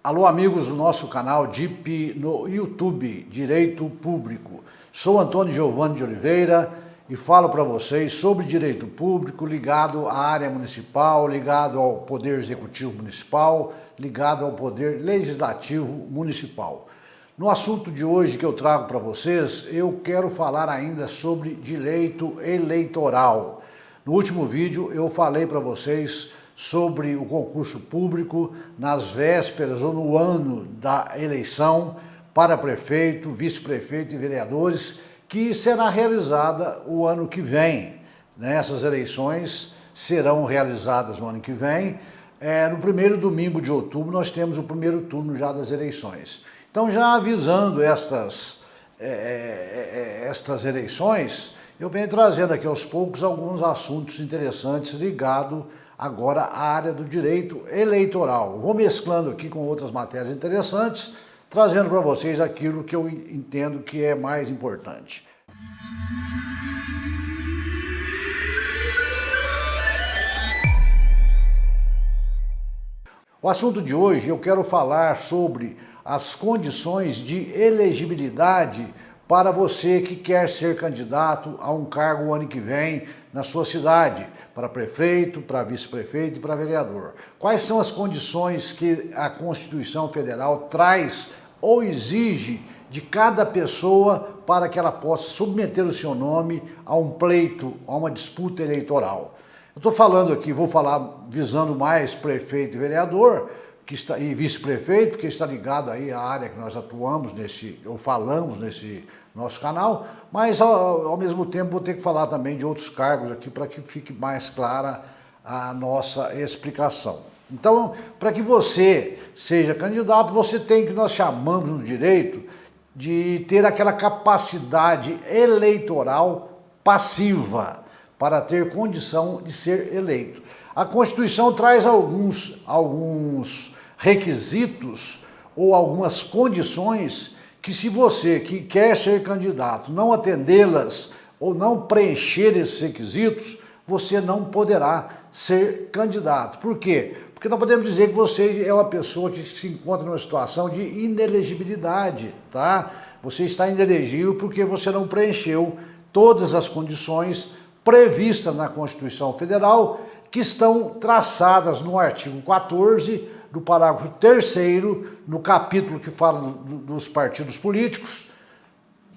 Alô, amigos do nosso canal DIP no YouTube, Direito Público. Sou Antônio Giovanni de Oliveira e falo para vocês sobre direito público ligado à área municipal, ligado ao Poder Executivo Municipal, ligado ao Poder Legislativo Municipal. No assunto de hoje que eu trago para vocês, eu quero falar ainda sobre direito eleitoral. No último vídeo eu falei para vocês sobre o concurso público nas vésperas ou no ano da eleição para prefeito, vice-prefeito e vereadores, que será realizada o ano que vem. Essas eleições serão realizadas no ano que vem. No primeiro domingo de outubro nós temos o primeiro turno já das eleições. Então, já avisando estas eleições, eu venho trazendo aqui aos poucos alguns assuntos interessantes ligados agora à área do direito eleitoral. Vou mesclando aqui com outras matérias interessantes, trazendo para vocês aquilo que eu entendo que é mais importante. O assunto de hoje eu quero falar sobre as condições de elegibilidade para você que quer ser candidato a um cargo o ano que vem na sua cidade, para prefeito, para vice-prefeito e para vereador. Quais são as condições que a Constituição Federal traz ou exige de cada pessoa para que ela possa submeter o seu nome a um pleito, a uma disputa eleitoral? Eu estou falando aqui, vou falar visando mais prefeito e vereador, e vice-prefeito, porque está ligado aí à área que nós atuamos ou falamos nesse nosso canal, mas ao mesmo tempo vou ter que falar também de outros cargos aqui para que fique mais clara a nossa explicação. Então, para que você seja candidato, você tem que nós chamamos no direito de ter aquela capacidade eleitoral passiva para ter condição de ser eleito. A Constituição traz alguns requisitos ou algumas condições que, se você que quer ser candidato não atendê-las ou não preencher esses requisitos, você não poderá ser candidato. Por quê? Porque nós podemos dizer que você é uma pessoa que se encontra numa situação de inelegibilidade, tá? Você está inelegível porque você não preencheu todas as condições previstas na Constituição Federal, que estão traçadas no artigo 14, do parágrafo 3º, no capítulo que fala dos partidos políticos,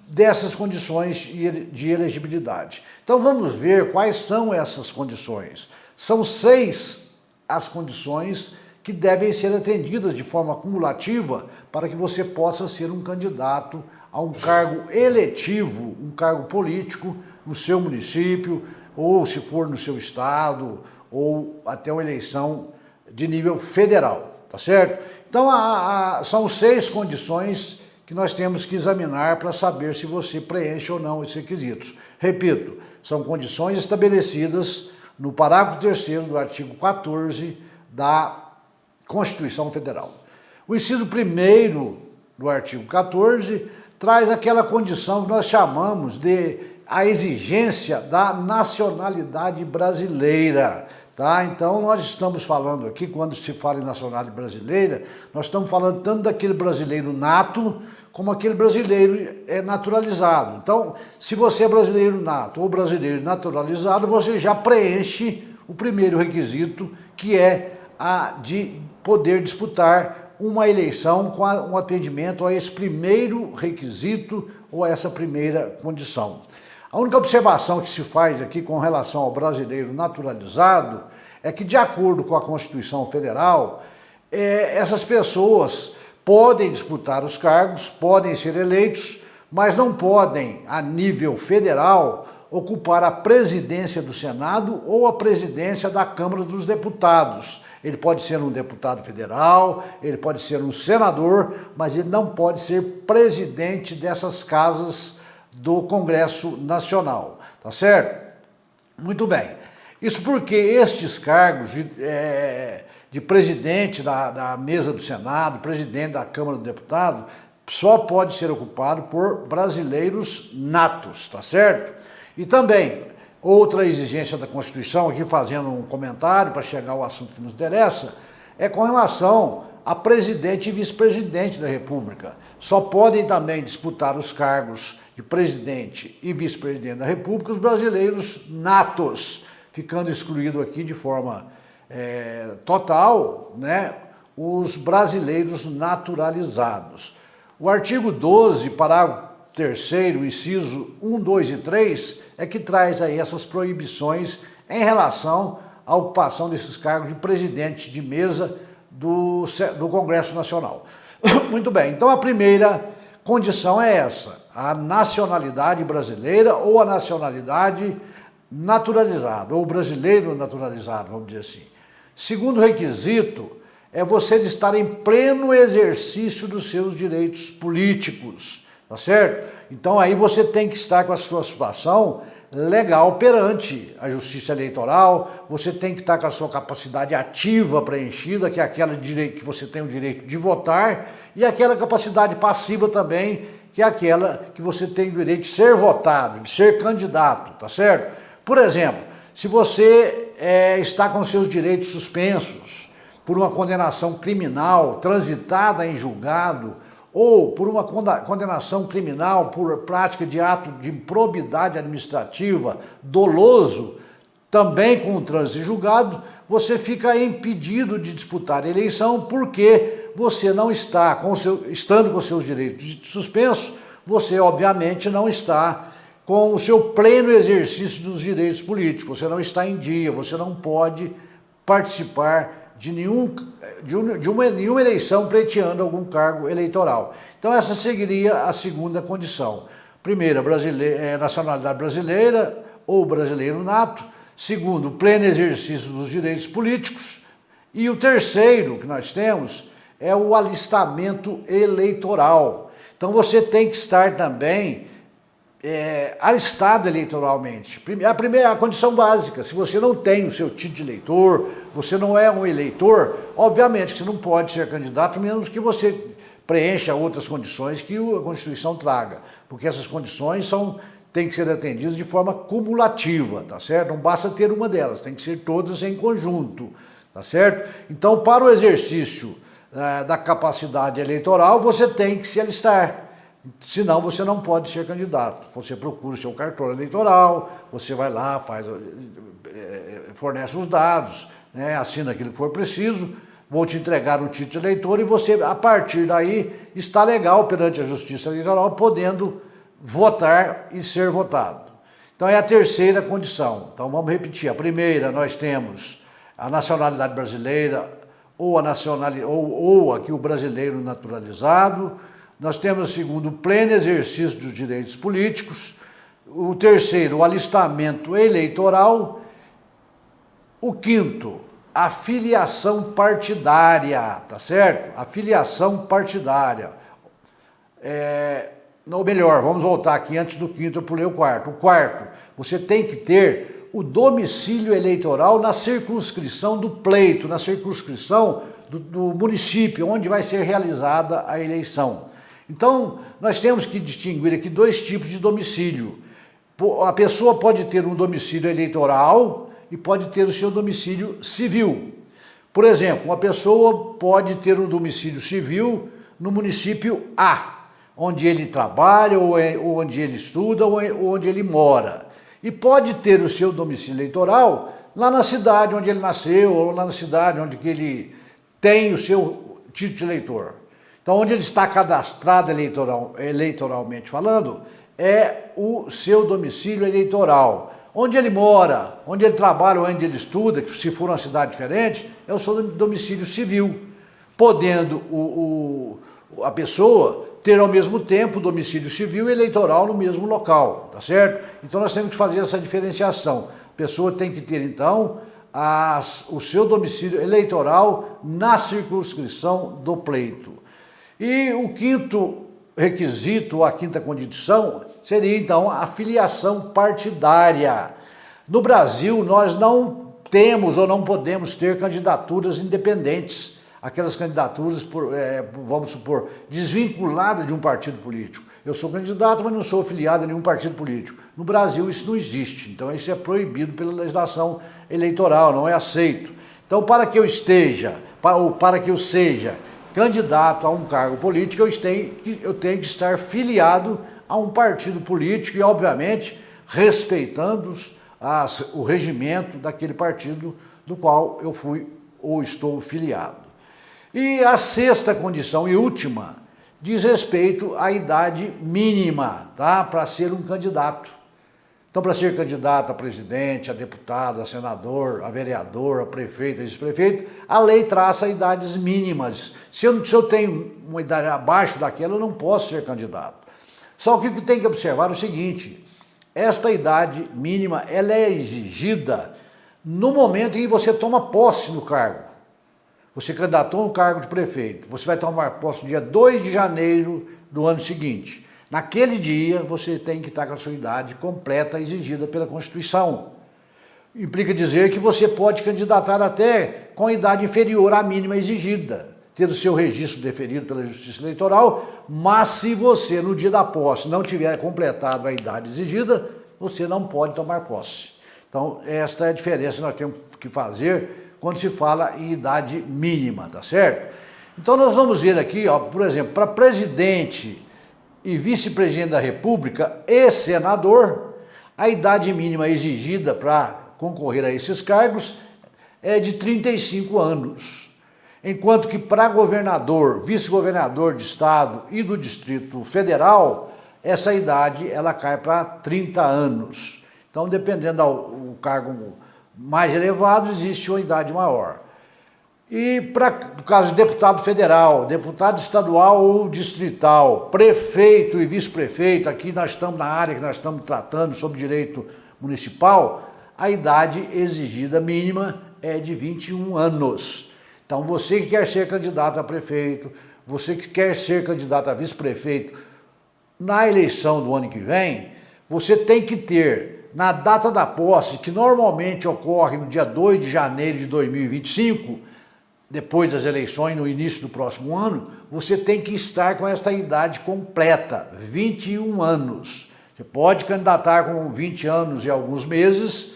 dessas condições de elegibilidade. Então vamos ver quais são essas condições. São 6 as condições que devem ser atendidas de forma cumulativa para que você possa ser um candidato a um cargo eletivo, um cargo político no seu município, ou se for no seu estado, ou até uma eleição de nível federal, tá certo? Então, são 6 condições que nós temos que examinar para saber se você preenche ou não esses requisitos. Repito, são condições estabelecidas no parágrafo 3º do artigo 14 da Constituição Federal. O inciso 1º do artigo 14 traz aquela condição que nós chamamos de a exigência da nacionalidade brasileira. Tá? Então, nós estamos falando aqui, quando se fala em nacionalidade brasileira, nós estamos falando tanto daquele brasileiro nato, como aquele brasileiro naturalizado. Então, se você é brasileiro nato ou brasileiro naturalizado, você já preenche o primeiro requisito, que é a de poder disputar uma eleição com um atendimento a esse primeiro requisito ou a essa primeira condição. A única observação que se faz aqui com relação ao brasileiro naturalizado é que, de acordo com a Constituição Federal, essas pessoas podem disputar os cargos, podem ser eleitos, mas não podem, a nível federal, ocupar a presidência do Senado ou a presidência da Câmara dos Deputados. Ele pode ser um deputado federal, ele pode ser um senador, mas ele não pode ser presidente dessas casas do Congresso Nacional, tá certo? Muito bem. Isso porque estes cargos de presidente da mesa do Senado, presidente da Câmara do Deputado, só pode ser ocupado por brasileiros natos, tá certo? E também, outra exigência da Constituição, aqui fazendo um comentário para chegar ao assunto que nos interessa, é com relação a presidente e vice-presidente da República. Só podem também disputar os cargos de presidente e vice-presidente da República os brasileiros natos, ficando excluído aqui de forma total, né, os brasileiros naturalizados. O artigo 12, parágrafo 3º, inciso 1, 2 e 3, é que traz aí essas proibições em relação à ocupação desses cargos de presidente de mesa do Congresso Nacional. Muito bem, então a primeira condição é essa, a nacionalidade brasileira ou a nacionalidade naturalizada, ou brasileiro naturalizado, vamos dizer assim. Segundo requisito é você de estar em pleno exercício dos seus direitos políticos, tá certo? Então aí você tem que estar com a sua situação legal perante a Justiça Eleitoral, você tem que estar com a sua capacidade ativa preenchida, que é aquela direito que você tem o direito de votar, e aquela capacidade passiva também, que é aquela que você tem o direito de ser votado, de ser candidato, tá certo? Por exemplo, se você está com seus direitos suspensos por uma condenação criminal transitada em julgado, ou por uma condenação criminal por prática de ato de improbidade administrativa doloso, também com o trânsito em julgado, você fica impedido de disputar a eleição porque você não está, estando com seus direitos suspensos, você obviamente não está com o seu pleno exercício dos direitos políticos, você não está em dia, você não pode participar de nenhuma eleição pleiteando algum cargo eleitoral. Então essa seguiria a segunda condição. Primeira, nacionalidade brasileira ou brasileiro nato. Segundo, pleno exercício dos direitos políticos. E o terceiro que nós temos é o alistamento eleitoral. Então você tem que estar também alistado eleitoralmente. A condição básica, se você não tem o seu título de eleitor, você não é um eleitor, obviamente que você não pode ser candidato, menos que você preencha outras condições que a Constituição traga, porque essas condições têm que ser atendidas de forma cumulativa, tá certo? Não basta ter uma delas, tem que ser todas em conjunto, tá certo? Então, para o exercício da capacidade eleitoral, você tem que se alistar. Senão você não pode ser candidato. Você procura o seu cartório eleitoral, você vai lá, fornece os dados, né, assina aquilo que for preciso, vão te entregar um título de eleitor e você, a partir daí, está legal perante a Justiça Eleitoral, podendo votar e ser votado. Então é a terceira condição. Então vamos repetir. A primeira, nós temos a nacionalidade brasileira ou aqui o brasileiro naturalizado. Nós temos o segundo, o pleno exercício dos direitos políticos. O terceiro, o alistamento eleitoral. O quinto, a filiação partidária, tá certo? A filiação partidária. Ou melhor, vamos voltar aqui antes do quinto, eu pulei o quarto. O quarto, você tem que ter o domicílio eleitoral na circunscrição do pleito, na circunscrição do município, onde vai ser realizada a eleição. Então, nós temos que distinguir aqui dois tipos de domicílio. A pessoa pode ter um domicílio eleitoral e pode ter o seu domicílio civil. Por exemplo, uma pessoa pode ter um domicílio civil no município A, onde ele trabalha, ou onde ele estuda, ou onde ele mora. E pode ter o seu domicílio eleitoral lá na cidade onde ele nasceu, ou lá na cidade onde ele tem o seu título de eleitor. Então, onde ele está cadastrado eleitoralmente falando, é o seu domicílio eleitoral. Onde ele mora, onde ele trabalha, onde ele estuda, que se for uma cidade diferente, é o seu domicílio civil, podendo a pessoa ter ao mesmo tempo domicílio civil e eleitoral no mesmo local, tá certo? Então nós temos que fazer essa diferenciação. A pessoa tem que ter, então, o seu domicílio eleitoral na circunscrição do pleito. E o quinto requisito, ou a quinta condição, seria então a filiação partidária. No Brasil, nós não temos ou não podemos ter candidaturas independentes, aquelas candidaturas, vamos supor, desvinculadas de um partido político. Eu sou candidato, mas não sou afiliado a nenhum partido político. No Brasil isso não existe, então isso é proibido pela legislação eleitoral, não é aceito. Então para que eu seja candidato a um cargo político, eu tenho que estar filiado a um partido político e, obviamente, respeitando o regimento daquele partido do qual eu fui ou estou filiado. E a sexta condição e última diz respeito à idade mínima, tá? Para ser um candidato. Então, para ser candidato a presidente, a deputado, a senador, a vereador, a prefeito, a vice-prefeito, a lei traça idades mínimas. Se eu tenho uma idade abaixo daquela, eu não posso ser candidato. Só que o que tem que observar é o seguinte, esta idade mínima, ela é exigida no momento em que você toma posse no cargo. Você candidatou no cargo de prefeito, você vai tomar posse no dia 2 de janeiro do ano seguinte. Naquele dia, você tem que estar com a sua idade completa, exigida pela Constituição. Implica dizer que você pode candidatar até com a idade inferior à mínima exigida, ter o seu registro deferido pela Justiça Eleitoral, mas se você, no dia da posse, não tiver completado a idade exigida, você não pode tomar posse. Então, esta é a diferença que nós temos que fazer quando se fala em idade mínima, tá certo? Então, nós vamos ver aqui, ó, por exemplo, para presidente e vice-presidente da República e senador, a idade mínima exigida para concorrer a esses cargos é de 35 anos. Enquanto que para governador, vice-governador de estado e do Distrito Federal, essa idade ela cai para 30 anos. Então, dependendo do cargo mais elevado, existe uma idade maior. E para o caso de deputado federal, deputado estadual ou distrital, prefeito e vice-prefeito, aqui nós estamos na área que nós estamos tratando sobre direito municipal, a idade exigida mínima é de 21 anos. Então, você que quer ser candidato a prefeito, você que quer ser candidato a vice-prefeito, na eleição do ano que vem, você tem que ter, na data da posse, que normalmente ocorre no dia 2 de janeiro de 2025, depois das eleições, no início do próximo ano, você tem que estar com esta idade completa, 21 anos. Você pode candidatar com 20 anos e alguns meses,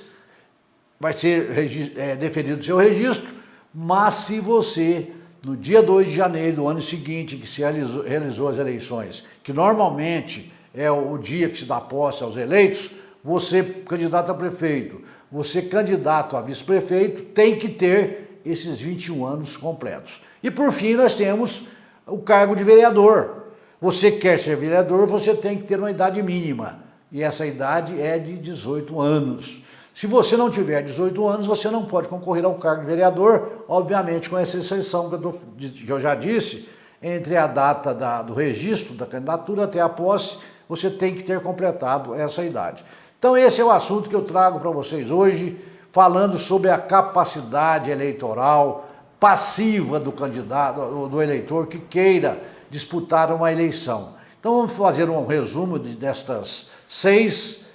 vai ser deferido o seu registro, mas se você, no dia 2 de janeiro do ano seguinte, que se realizou as eleições, que normalmente é o dia que se dá posse aos eleitos, você, candidato a prefeito, você, candidato a vice-prefeito, tem que ter esses 21 anos completos. E por fim, nós temos o cargo de vereador. Você quer ser vereador, você tem que ter uma idade mínima, e essa idade é de 18 anos. Se você não tiver 18 anos, você não pode concorrer ao cargo de vereador, obviamente com essa exceção que eu já disse, entre a data do registro da candidatura até a posse, você tem que ter completado essa idade. Então esse é o assunto que eu trago para vocês hoje, falando sobre a capacidade eleitoral passiva do candidato, do eleitor que queira disputar uma eleição. Então vamos fazer um resumo destas 6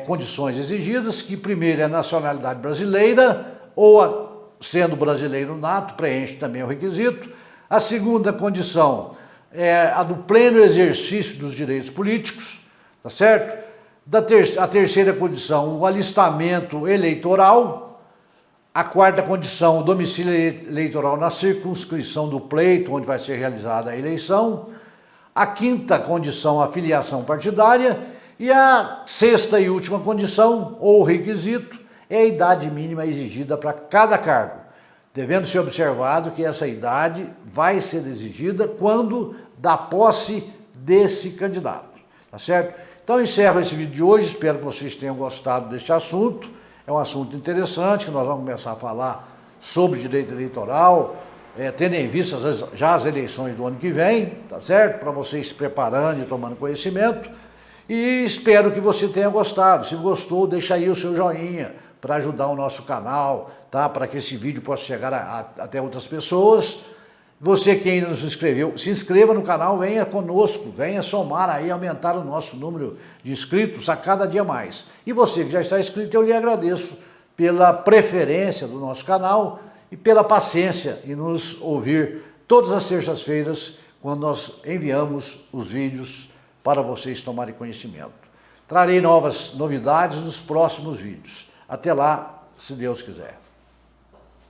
condições exigidas, que primeiro é a nacionalidade brasileira, ou sendo brasileiro nato, preenche também o requisito. A segunda condição é a do pleno exercício dos direitos políticos, tá certo? A terceira condição, o alistamento eleitoral. A quarta condição, o domicílio eleitoral na circunscrição do pleito, onde vai ser realizada a eleição. A quinta condição, a filiação partidária. E a sexta e última condição, ou requisito, é a idade mínima exigida para cada cargo, devendo ser observado que essa idade vai ser exigida quando da posse desse candidato, tá certo? Então eu encerro esse vídeo de hoje, espero que vocês tenham gostado deste assunto. É um assunto interessante, que nós vamos começar a falar sobre direito eleitoral, tendo em vista já as eleições do ano que vem, tá certo? Para vocês se preparando e tomando conhecimento. E espero que você tenha gostado. Se gostou, deixa aí o seu joinha para ajudar o nosso canal, tá? Para que esse vídeo possa chegar até outras pessoas. Você que ainda não se inscreveu, se inscreva no canal, venha conosco, venha somar aí, aumentar o nosso número de inscritos a cada dia mais. E você que já está inscrito, eu lhe agradeço pela preferência do nosso canal e pela paciência em nos ouvir todas as terças-feiras, quando nós enviamos os vídeos para vocês tomarem conhecimento. Trarei novas novidades nos próximos vídeos. Até lá, se Deus quiser.